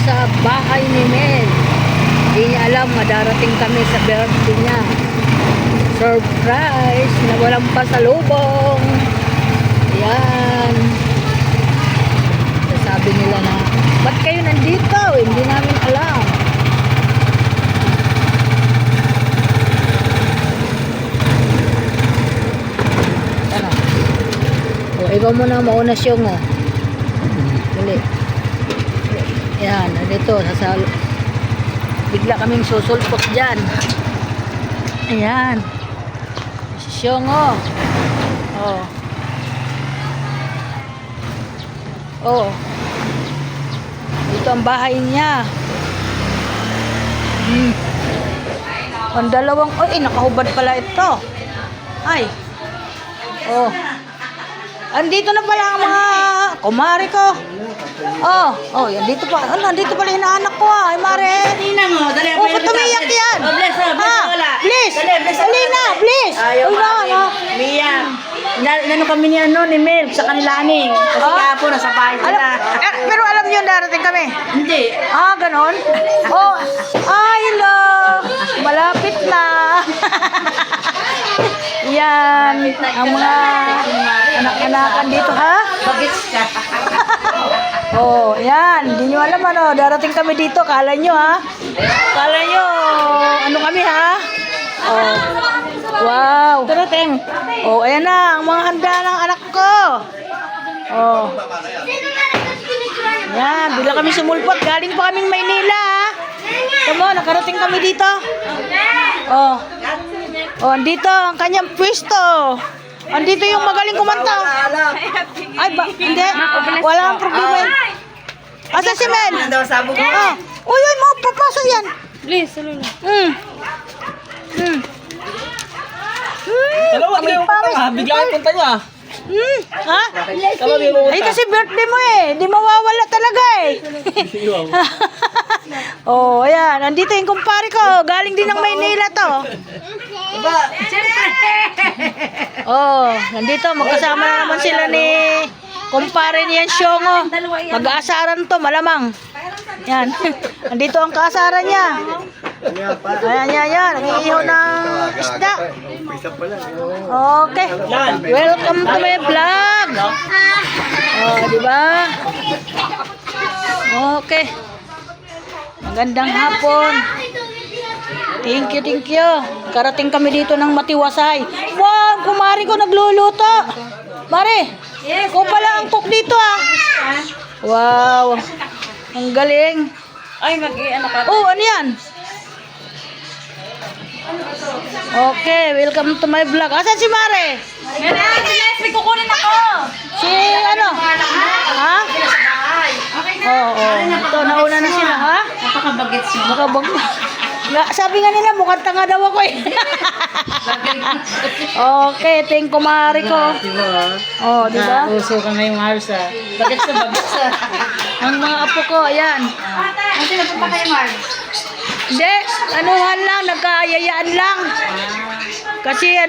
sa bahay ni Mel. Hindi niya alam, madarating kami sa birthday niya. Surprise na walang pasalubong. Ayan. Sabi nila na, ba't kayo nandito? Hindi namin alam. Ano? O, ikaw muna mauna siyong o. Dali. Ayan, dito, bigla kaming susulpot dyan. Ayan. Siyong o. Oh. Oh. Ito ang bahay niya. Ang dalawang, nakahubad pala ito. Ay. Oh. Andito na pala ang mga kumari ko. Yan dito pa. Nandito pala hinaanak ko Ay, Mare. Tina mo, dali. Ba't tumiyak yan? Bless, wala. Please. Dali, bless. Alina, please. Ayaw Mia. Inano kami ni Mel sa kanila ani. Kasi kahapon nasa bahay sila. Pero alam niyo darating kami. Hindi. Ganon? Hello. Malapit na. Yan. Ang mga anak-anakan dito, ha? Bagets ka. Yan. Hindi nyo alam, darating kami dito. Kala nyo, ha? Kala nyo, ano kami, ha? Wow. Darating. Ayan na. Ang mga handa ng anak ko. Yan. Bila kami sumulpot. Galing pa kaming Maynila, ha? Tama, nakarating kami dito. Andito ang kanyang pwesto. Andito yung magaling kumanta. Ay, hindi. Wala ang problema yun. Asa si Mel? Uy, mga papasok yan. Please, salula. Dalawa, hindi mo punta nga. Bigla yung punta niya. Ha? Ay, kasi birthday mo Di mawawala talaga ayan. Nandito yung kumpare ko. Galing din ng Maynila to. Nandito. Magkasama na naman sila ni kumpare niyan Syongo. Mag-aasaran to, malamang. Yan. Nandito ang kaasaran niya. Ayan. Nag-iihaw ng isda. Okay. Welcome to my vlog. Diba? Okay. Magandang hapon. Thank you. Karating kami dito ng Matiwasay. Wow, kumari ko nagluluto. Mare, ko pala ang cook dito Wow. Ang galing. Ay, mag-i-ano ka. Ano yan? Okay, welcome to my vlog. Asan si Mare? May kukunin ako. Si ano? Ha? Ito, nauna na sila, ha? Napaka-bagets mo. Sabi nga nila, mukhang tanga daw ako Okay, thank you, Mare ko. Diba? Uso ka ngayong halos Bagets na. Ang mga apo ko, ayan. Kasi napunta kayo, Mar? Hindi, anuhan lang, nagkaayayaan lang. Kasi